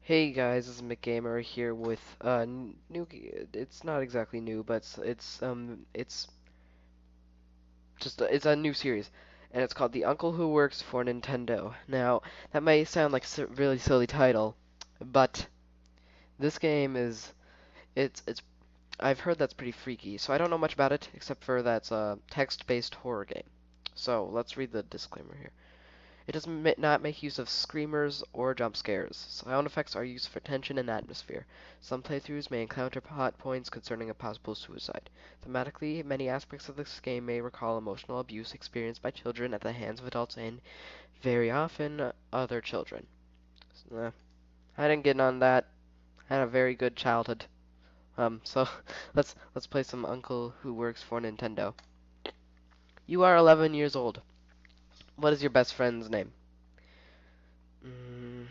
Hey guys, this is mckgamer here with it's not exactly new, but it's just it's a new series, and it's called The Uncle Who Works for Nintendo. Now, that may sound like a really silly title, but this game is it's I've heard that's pretty freaky, so I don't know much about it except for that's a text-based horror game. So, let's read the disclaimer here. It does not make use of screamers or jump scares. Sound effects are used for tension and atmosphere. Some playthroughs may encounter plot points concerning a possible suicide. Thematically, many aspects of this game may recall emotional abuse experienced by children at the hands of adults and, very often, other children. Uh, I didn't get on that. I had a very good childhood. So let's play some Uncle Who Works for Nintendo. You are 11 years old. What is your best friend's name? Mm,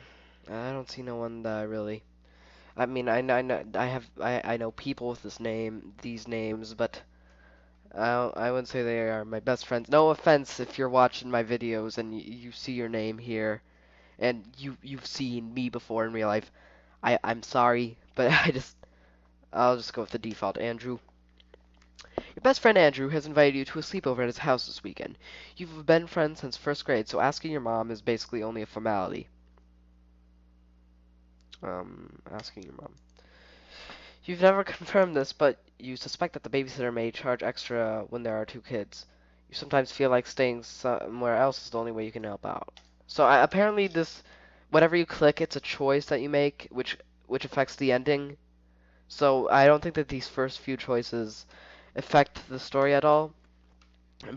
I don't see no one that I really. I mean, I know people with this name, these names, but I wouldn't say they are my best friends. No offense if you're watching my videos and you see your name here and you've seen me before in real life. I'm sorry, but I'll just go with the default, Andrew. Your best friend Andrew has invited you to a sleepover at his house this weekend. You've been friends since first grade, so asking your mom is basically only a formality. Asking your mom. You've never confirmed this, but you suspect that the babysitter may charge extra when there are two kids. You sometimes feel like staying somewhere else is the only way you can help out. So apparently this, whatever you click, it's a choice that you make, which affects the ending. So I don't think that these first few choices affect the story at all,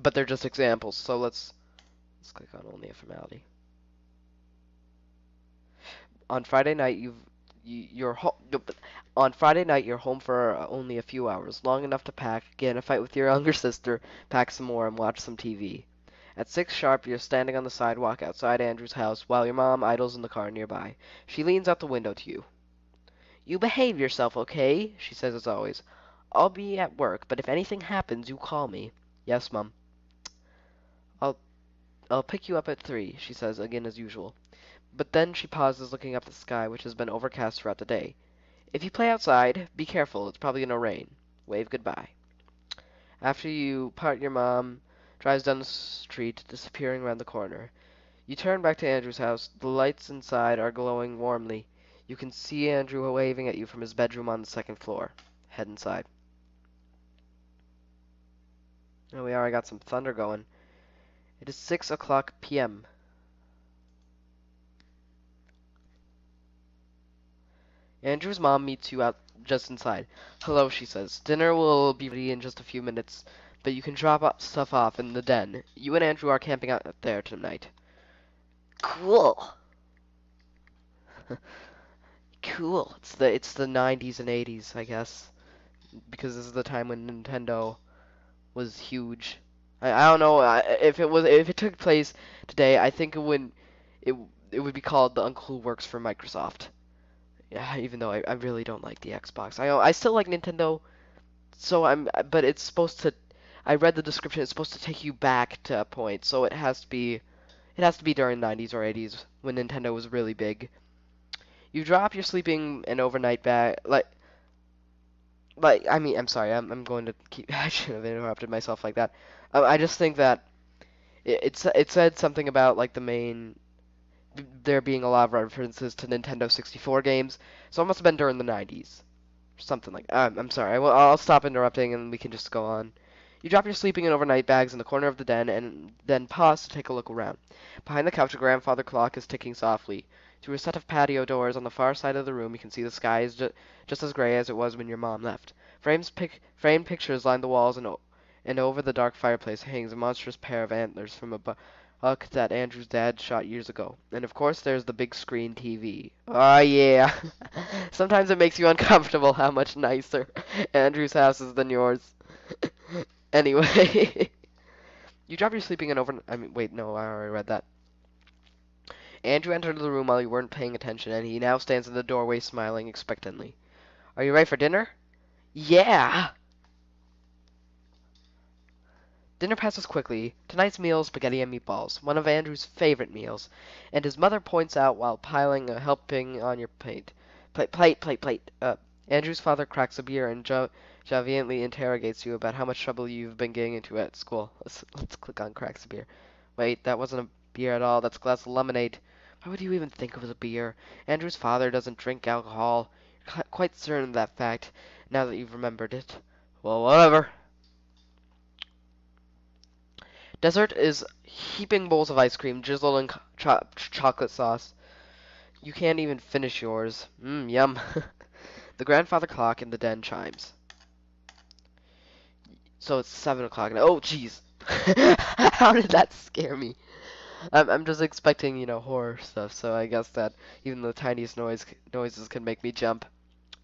but they're just examples. So let's click on only a formality. On Friday night you're home. On Friday night you're home for only a few hours, long enough to pack, get in a fight with your younger sister, pack some more, and watch some TV. At 6 sharp, you're standing on the sidewalk outside Andrew's house while your mom idles in the car nearby. She leans out the window to you. You behave yourself, okay? She says as always. I'll be at work, but if anything happens, you call me. Yes, Mum. I'll I'll pick you up at 3, she says again as usual. But then she pauses, looking up at the sky, which has been overcast throughout the day. If you play outside, be careful. It's probably gonna rain. Wave goodbye. After you part, your mom drives down the street, disappearing around the corner. You turn back to Andrew's house. The lights inside are glowing warmly. You can see Andrew waving at you from his bedroom on the second floor. Head inside. There we are. I got some thunder going. It is 6 o'clock p.m. Andrew's mom meets you out just inside. Hello, she says. Dinner will be ready in just a few minutes, but you can drop stuff off in the den. You and Andrew are camping out there tonight. Cool. Cool. It's the 90s and 80s, I guess, because this is the time when Nintendo was huge. I don't know if it took place today. I think it it would be called The Uncle Who Works for Microsoft. Yeah, even though I really don't like the Xbox. I still like Nintendo, so but it's supposed to. I read the description. It's supposed to take you back to a point, so it has to be during 90s or 80s when Nintendo was really big. You drop your sleeping and overnight bag like I mean I'm sorry. I'm going to keep. I should have interrupted myself like that. I just think that it said something about like the main there being a lot of references to Nintendo 64 games, so it must have been during the 90s. Something like I'm sorry. I'll stop interrupting and we can just go on. You drop your sleeping and overnight bags in the corner of the den and then pause to take a look around. Behind the couch, a grandfather clock is ticking softly. Through a set of patio doors on the far side of the room, you can see the sky is just as gray as it was when your mom left. Framed pictures line the walls, and over the dark fireplace hangs a monstrous pair of antlers from a buck that Andrew's dad shot years ago. And of course, there's the big screen TV. Oh yeah. Sometimes it makes you uncomfortable how much nicer Andrew's house is than yours. Anyway, you drop your sleeping and over. I mean, wait, no, I already read that. Andrew entered the room while you weren't paying attention, and he now stands in the doorway smiling expectantly. Are you ready for dinner? Yeah! Dinner passes quickly. Tonight's meal is spaghetti and meatballs, one of Andrew's favorite meals, and his mother points out while piling a helping on your plate. Plate. Andrew's father cracks a beer and jovially interrogates you about how much trouble you've been getting into at school. Let's click on cracks a beer. Wait, that wasn't a beer at all. That's a glass of lemonade. Why would you even think it was a beer? Andrew's father doesn't drink alcohol. You're quite certain of that fact, now that you've remembered it. Well, whatever. Dessert is heaping bowls of ice cream drizzled in chocolate sauce. You can't even finish yours. Yum. The grandfather clock in the den chimes. So it's 7 o'clock now. Oh, jeez. How did that scare me? I'm just expecting, horror stuff, so I guess that even the tiniest noises can make me jump.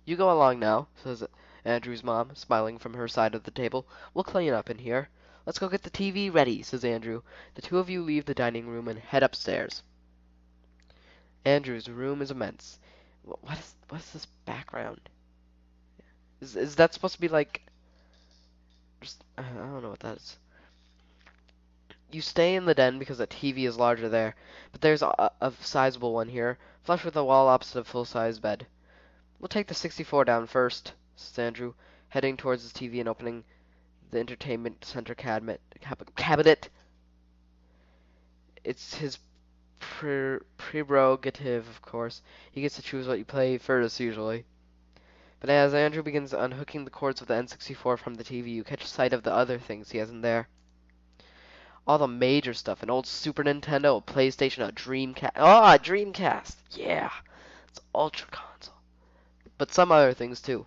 You go along now, says Andrew's mom, smiling from her side of the table. We'll clean up in here. Let's go get the TV ready, says Andrew. The two of you leave the dining room and head upstairs. Andrew's room is immense. What is this background? Is that supposed to be like I don't know what that is. You stay in the den because the TV is larger there, but there's a sizable one here, flush with a wall opposite a full-size bed. We'll take the 64 down first, says Andrew, heading towards his TV and opening the entertainment center cabinet. It's his prerogative, of course. He gets to choose what you play first, usually. But as Andrew begins unhooking the cords of the N64 from the TV, you catch sight of the other things he has in there. All the major stuff, an old Super Nintendo, a PlayStation, a Dreamcast. Oh, a Dreamcast! Yeah! It's Ultra Console. But some other things, too.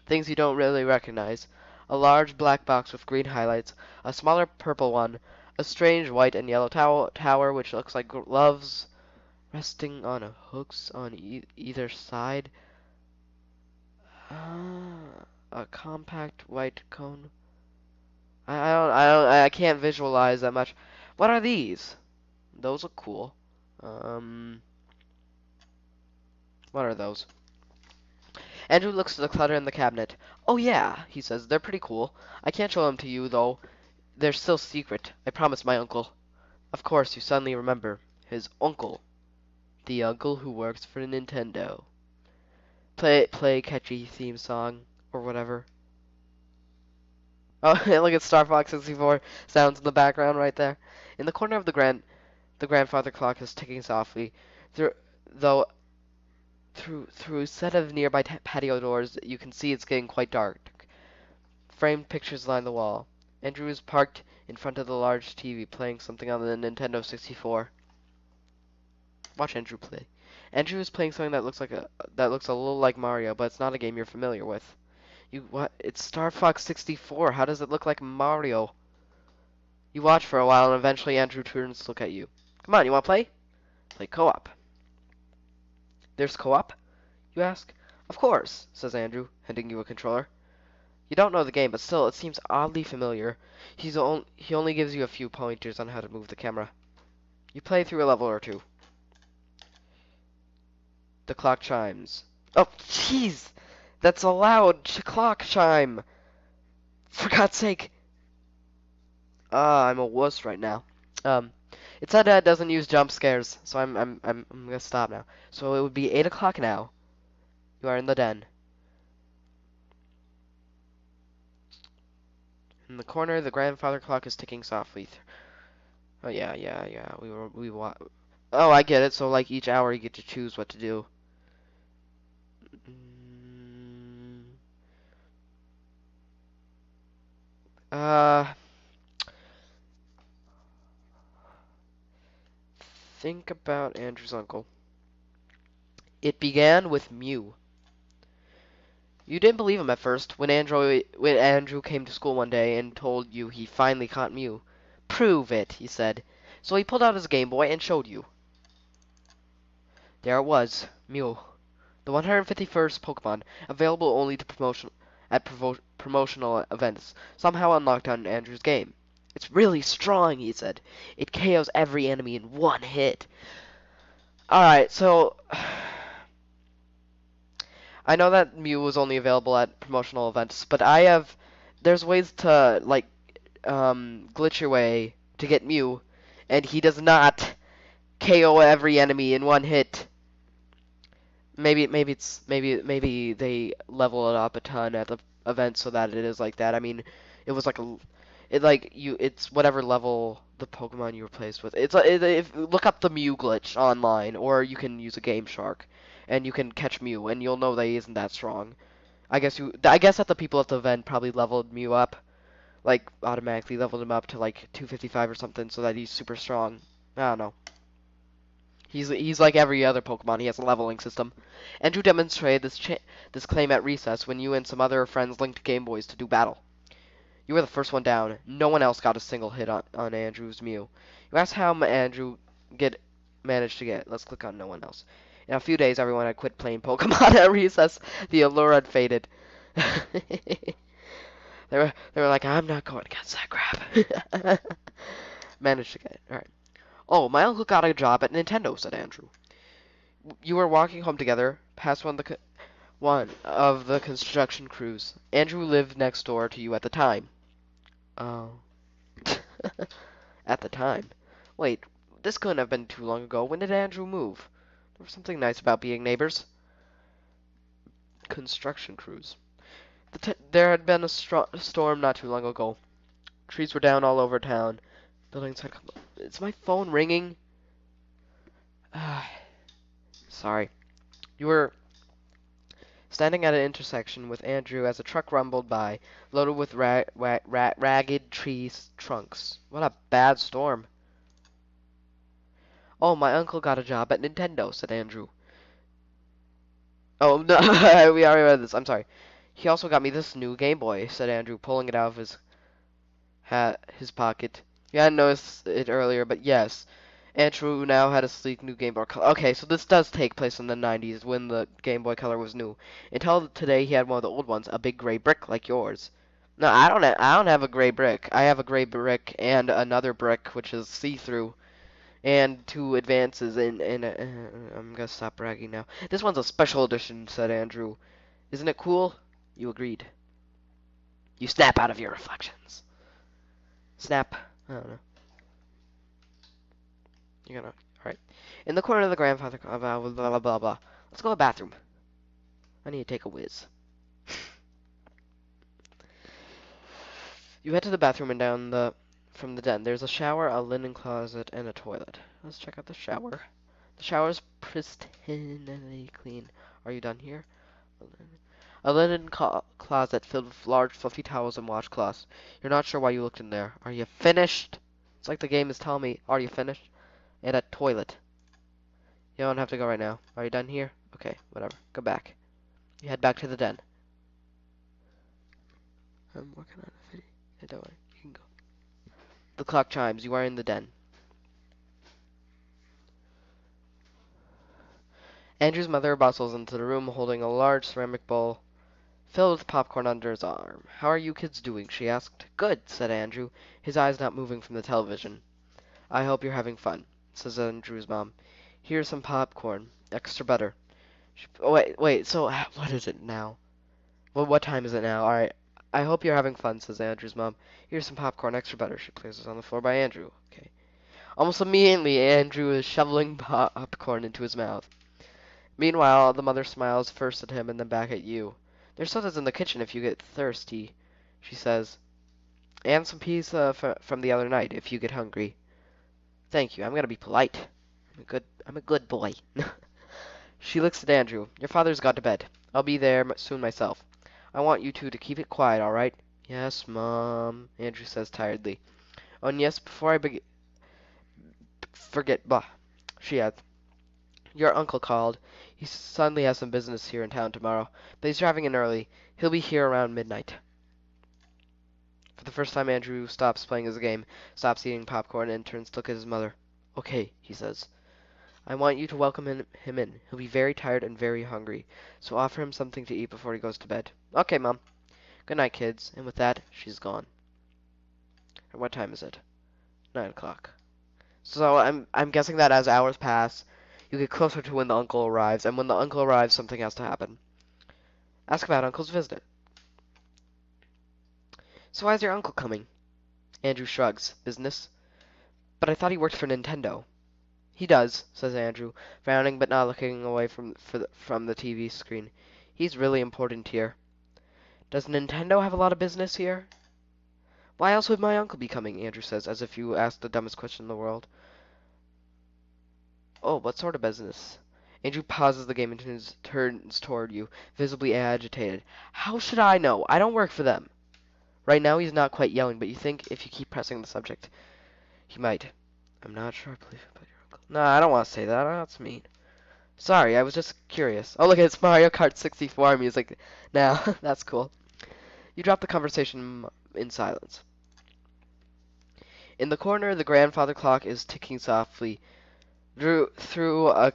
Things you don't really recognize. A large black box with green highlights, a smaller purple one, a strange white and yellow tower which looks like gloves resting on hooks on either side. A compact white cone. I can't visualize that much. What are these? Those look cool. What are those? Andrew looks at the clutter in the cabinet. Oh yeah, he says, they're pretty cool. I can't show them to you, though. They're still secret. I promised my uncle. Of course, you suddenly remember. His uncle. The uncle who works for Nintendo. Play catchy theme song, or whatever. Oh, look at Star Fox 64 sounds in the background right there. In the corner of the grandfather clock is ticking softly. Though through a set of nearby patio doors, you can see it's getting quite dark. Framed pictures line the wall. Andrew is parked in front of the large TV, playing something on the Nintendo 64. Watch Andrew play. Andrew is playing something that looks a little like Mario, but it's not a game you're familiar with. What? It's Star Fox 64. How does it look like Mario? You watch for a while, and eventually Andrew turns to look at you. Come on, you want to play? Play co-op. There's co-op? You ask. Of course, says Andrew, handing you a controller. You don't know the game, but still, it seems oddly familiar. He only gives you a few pointers on how to move the camera. You play through a level or two. The clock chimes. Oh, jeez! That's a loud clock chime! For God's sake! I'm a wuss right now. It said that it doesn't use jump scares, so I'm gonna stop now. So it would be 8 o'clock now. You are in the den. In the corner, the grandfather clock is ticking softly. Oh yeah. Oh, I get it. So like each hour, you get to choose what to do. Mm, uh, think about Andrew's uncle. It began with Mew. You didn't believe him at first when Andrew came to school one day and told you he finally caught Mew. Prove it, he said. So he pulled out his Game Boy and showed you. There it was, Mew, the 151st Pokemon, available only to promotional events, somehow unlocked on Andrew's game. It's really strong, he said. It KOs every enemy in one hit. Alright, so I know that Mew was only available at promotional events, but there's ways to, like, glitch your way to get Mew, and he does not KO every enemy in one hit. Maybe they level it up a ton at the event so that it is like that. I mean, it was like it's whatever level the Pokemon you replaced with. If look up the Mew glitch online, or you can use a Game Shark, and you can catch Mew, and you'll know that he isn't that strong. I guess that the people at the event probably leveled Mew up, like automatically leveled him up to like 255 or something, so that he's super strong. I don't know. He's like every other Pokemon. He has a leveling system. Andrew demonstrated this claim at recess when you and some other friends linked Game Boys to do battle. You were the first one down. No one else got a single hit on Andrew's Mew. You asked how Andrew managed to get. Let's click on no one else. In a few days, everyone had quit playing Pokemon at recess. The allure had faded. They were like, I'm not going against that crap. Managed to get it. All right. Oh, my uncle got a job at Nintendo, said Andrew. You were walking home together, past one of the construction crews. Andrew lived next door to you at the time. Oh. At the time. Wait, this couldn't have been too long ago. When did Andrew move? There was something nice about being neighbors. Construction crews. There had been a storm not too long ago. Trees were down all over town. Buildings had come. Is my phone ringing? Sorry. You were standing at an intersection with Andrew as a truck rumbled by, loaded with ragged tree trunks. What a bad storm. Oh, my uncle got a job at Nintendo, said Andrew. Oh, no, we already read this. I'm sorry. He also got me this new Game Boy, said Andrew, pulling it out of his pocket. You hadn't noticed it earlier, but yes. Andrew now had a sleek new Game Boy Color. Okay, so this does take place in the 90s when the Game Boy Color was new. Until today, he had one of the old ones, a big gray brick like yours. No, I don't have a gray brick. I have a gray brick and another brick which is see-through, and two advances. I'm gonna stop bragging now. This one's a special edition, said Andrew. Isn't it cool? You agreed. You snap out of your reflections. Snap. I don't know. You're gonna. Alright. In the corner of the grandfather. Blah, blah, blah, blah, blah. Let's go to the bathroom. I need to take a whiz. You head to the bathroom and from the den. There's a shower, a linen closet, and a toilet. Let's check out the shower. The shower's pristinely clean. Are you done here? A linen closet filled with large fluffy towels and washcloths. You're not sure why you looked in there. Are you finished? It's like the game is telling me, are you finished? And a toilet. You don't have to go right now. Are you done here? Okay, whatever. Go back. You head back to the den. I'm working on a video. Hey, don't worry. You can go. The clock chimes. You are in the den. Andrew's mother bustles into the room holding a large ceramic bowl filled with popcorn under his arm. How are you kids doing? She asked. Good, said Andrew, his eyes not moving from the television. I hope you're having fun, says Andrew's mom. Here's some popcorn. Extra butter. Oh, wait, so what is it now? Well, what time is it now? Alright. I hope you're having fun, says Andrew's mom. Here's some popcorn, extra butter. She places on the floor by Andrew. Okay. Almost immediately, Andrew is shoveling popcorn into his mouth. Meanwhile, the mother smiles first at him and then back at you. There's sodas in the kitchen if you get thirsty, she says. And some pizza from the other night if you get hungry. Thank you. I'm gonna be polite. I'm a good boy. She looks at Andrew. Your father's gone to bed. I'll be there soon myself. I want you two to keep it quiet, all right? Yes, Mom, Andrew says tiredly. Oh, and yes, before I forget, blah, she adds. Your uncle called. He suddenly has some business here in town tomorrow, but he's driving in early. He'll be here around midnight. For the first time, Andrew stops playing his game, stops eating popcorn, and turns to look at his mother. Okay, he says. I want you to welcome him in. He'll be very tired and very hungry, so offer him something to eat before he goes to bed. Okay, Mom. Good night, kids. And with that, she's gone. And what time is it? 9 o'clock. So I'm guessing that as hours pass, you get closer to when the uncle arrives, and when the uncle arrives, something has to happen. Ask about Uncle's visit. So why's your uncle coming? Andrew shrugs. Business? But I thought he worked for Nintendo. He does, says Andrew, frowning but not looking away from the TV screen. He's really important here. Does Nintendo have a lot of business here? Why else would my uncle be coming? Andrew says, as if you asked the dumbest question in the world. Oh, what sort of business? Andrew pauses the game and turns toward you, visibly agitated. How should I know? I don't work for them. Right now he's not quite yelling, but you think if you keep pressing the subject, he might. I'm not sure I believe about your uncle. No, I don't want to say that. That's mean. Sorry, I was just curious. Oh, look, it's Mario Kart 64 music now. That's cool. You drop the conversation in silence. In the corner, the grandfather clock is ticking softly. Through a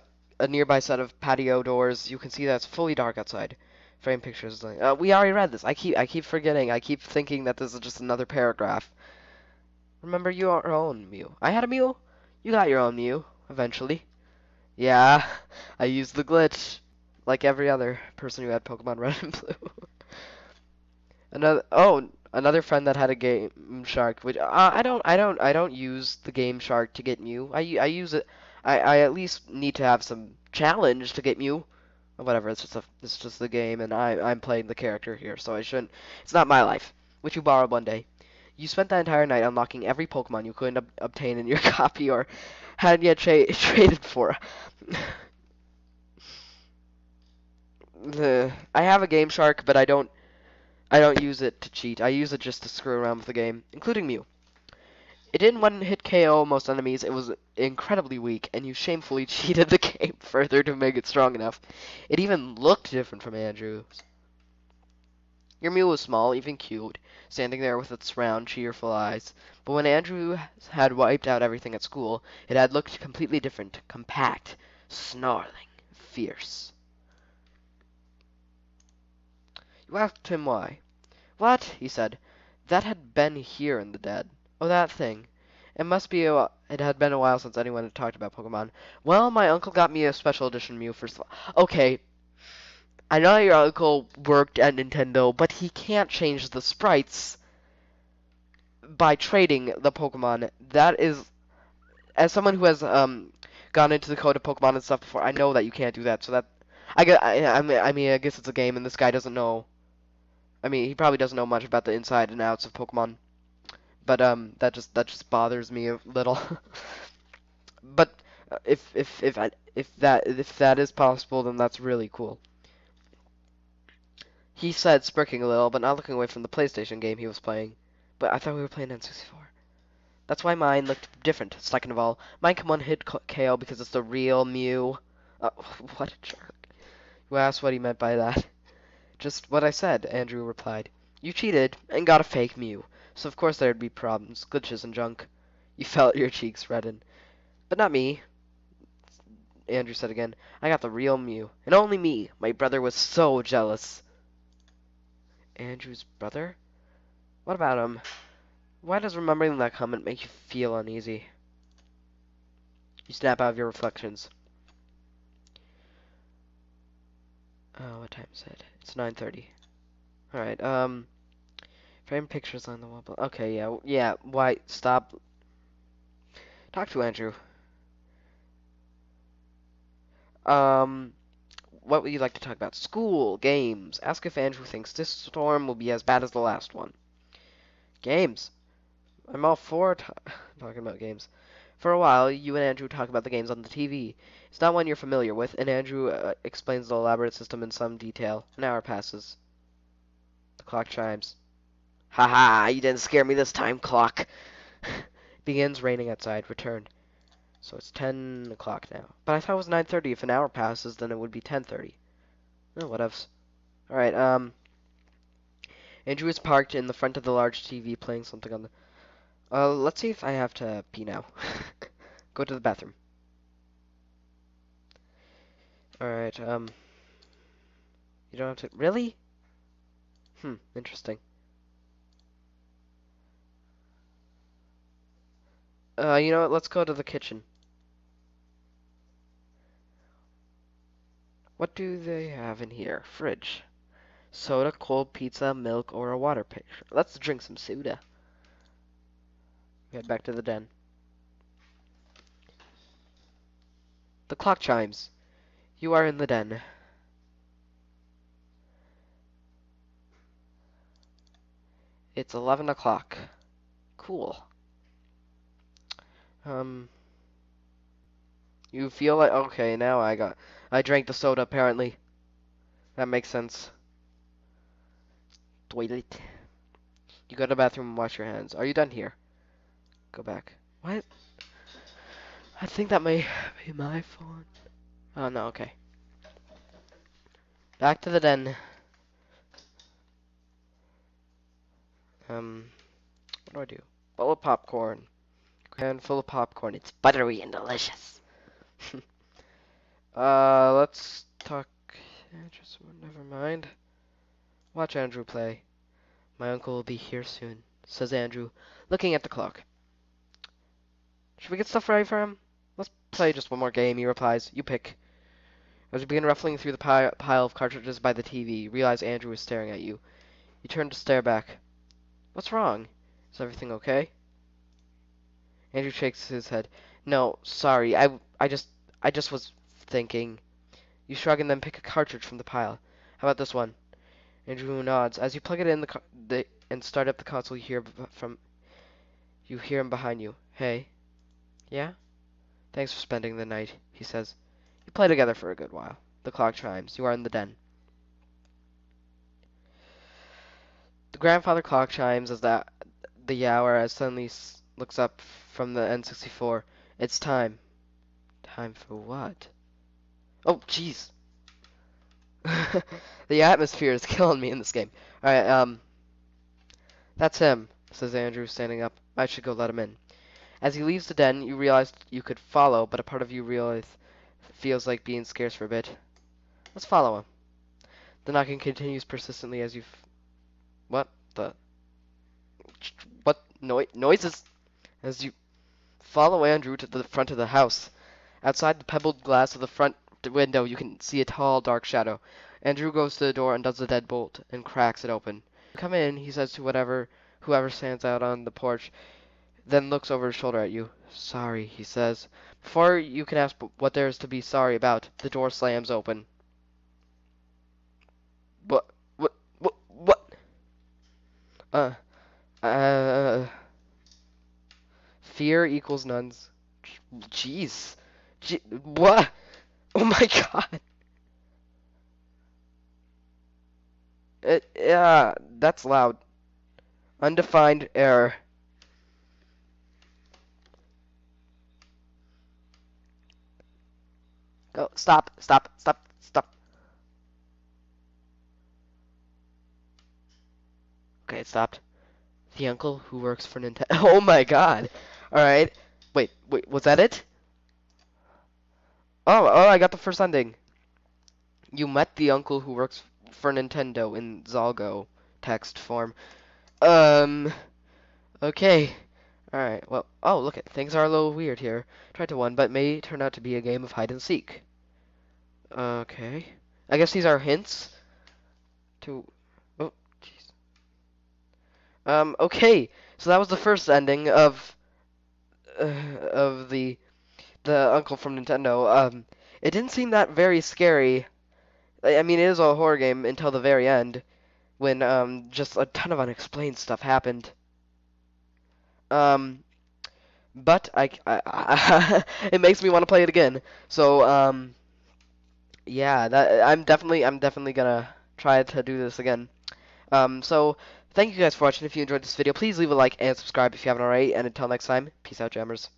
nearby set of patio doors, you can see that it's fully dark outside. Frame pictures like, we already read this. I keep forgetting. I keep thinking that this is just another paragraph. Remember your own Mew. I had a Mew. You got your own Mew eventually. Yeah, I used the glitch like every other person who had Pokemon Red and Blue. Another friend that had a Game Shark, which I don't use the Game Shark to get Mew. I use it. I at least need to have some challenge to get Mew. Whatever. It's just the game, and I'm playing the character here, so I shouldn't. It's not my life, which you borrowed one day. You spent that entire night unlocking every Pokemon you couldn't obtain in your copy or hadn't yet traded for. I have a Game Shark, but I don't use it to cheat. I use it just to screw around with the game, including Mew. It didn't one-hit KO most enemies. It was incredibly weak, and you shamefully cheated the game further to make it strong enough. It even looked different from Andrew's. Your Mew was small, even cute, standing there with its round, cheerful eyes. But when Andrew had wiped out everything at school, it had looked completely different, compact, snarling, fierce. You asked him why. What? He said. That had been here in the dead. Oh, that thing. It had been a while since anyone had talked about Pokemon. Well, my uncle got me a special edition Mew for... Okay, I know your uncle worked at Nintendo, but he can't change the sprites by trading the Pokemon. That is... As someone who has, gone into the code of Pokemon and stuff before, I know that you can't do that, so that... I guess it's a game, and this guy doesn't know... I mean, he probably doesn't know much about the inside and outs of Pokemon. But that just bothers me a little. But if that is possible, then that's really cool. He said, smirking a little, but not looking away from the PlayStation game he was playing. But I thought we were playing N64. That's why mine looked different. Second of all, mine can one-hit KO because it's the real Mew. Uh, what a jerk. You asked what he meant by that. Just what I said, Andrew replied. You cheated and got a fake Mew, so of course there'd be problems, glitches, and junk. You felt your cheeks redden. But not me, Andrew said again. I got the real Mew, and only me. My brother was so jealous. Andrew's brother? What about him? Why does remembering that comment make you feel uneasy? You snap out of your reflections. Oh, what time is it? It's 9:30. Alright, frame pictures on the wall. Okay, yeah, why, stop. Talk to Andrew. Um, what would you like to talk about? School, games. Ask if Andrew thinks this storm will be as bad as the last one. Games. I'm all for talking about games. For a while, you and Andrew talk about the games on the TV. It's not one you're familiar with, and Andrew explains the elaborate system in some detail. An hour passes. The clock chimes. Ha ha! You didn't scare me this time, clock. It begins raining outside. Return. So it's 10 o'clock now. But I thought it was 9:30. If an hour passes, then it would be 10:30. Oh, whatevs. Alright, Andrew is parked in the front of the large TV playing something on the... let's see if I have to pee now. Go to the bathroom. Alright, you don't have to... Really? Interesting. You know what? Let's go to the kitchen. What do they have in here? Fridge. Soda, cold pizza, milk, or a water pitcher. Let's drink some soda. Head back to the den. The clock chimes. You are in the den. It's 11 o'clock. Cool. Um, you feel like okay? Now I drank the soda apparently. That makes sense. Toilet. You go to the bathroom and wash your hands. Are you done here? Go back. What? I think that may be my phone. Oh no, okay. Back to the den. What do I do? Bowl of popcorn. Can full of popcorn. It's buttery and delicious. Let's talk. Just never mind. Watch Andrew play. My uncle will be here soon, says Andrew, looking at the clock. Should we get stuff ready for him? Let's play just one more game, he replies. You pick. As you begin ruffling through the pile of cartridges by the TV, you realize Andrew is staring at you. You turn to stare back. What's wrong? Is everything okay? Andrew shakes his head. No, sorry. I just was thinking. You shrug and then pick a cartridge from the pile. How about this one? Andrew nods. As you plug it in and start up the console, you hear him behind you. Hey. Yeah? Thanks for spending the night, he says. You play together for a good while. The clock chimes. You are in the den. The grandfather clock chimes as the hour as suddenly looks up from the N64. It's time. Time for what? Oh, jeez. The atmosphere is killing me in this game. Alright, that's him, says Andrew, standing up. I should go let him in. As he leaves the den, you realize you could follow, but a part of you feels like being scarce for a bit. Let's follow him. The knocking continues persistently as you what the what noises as you follow Andrew to the front of the house. Outside the pebbled glass of the front window, you can see a tall, dark shadow. Andrew goes to the door and does the deadbolt and cracks it open. Come in, he says to whoever stands out on the porch, then looks over his shoulder at you. Sorry, he says. Before you can ask what there is to be sorry about, the door slams open. What? What? What? What? Uh, uh, fear equals nuns. Jeez. What? Oh my god. Yeah, that's loud. Undefined error. Go. Stop. Stop. Stop. Stop. Okay, it stopped. The uncle who works for Nintendo. Oh my god. Alright. Wait, was that it? Oh, I got the first ending. You met the uncle who works for Nintendo in Zalgo text form. Um, okay. Alright, well, oh, look it. Things are a little weird here. Tried to one, but may turn out to be a game of hide and seek. Okay. I guess these are hints to... Oh, jeez. Okay. So that was the first ending of the uncle from Nintendo. It didn't seem that very scary. I mean, it is a horror game until the very end, when just a ton of unexplained stuff happened. Um, but it makes me want to play it again. So yeah, I'm definitely gonna try to do this again. So thank you guys for watching. If you enjoyed this video, please leave a like and subscribe if you haven't already. And until next time, peace out, jammers.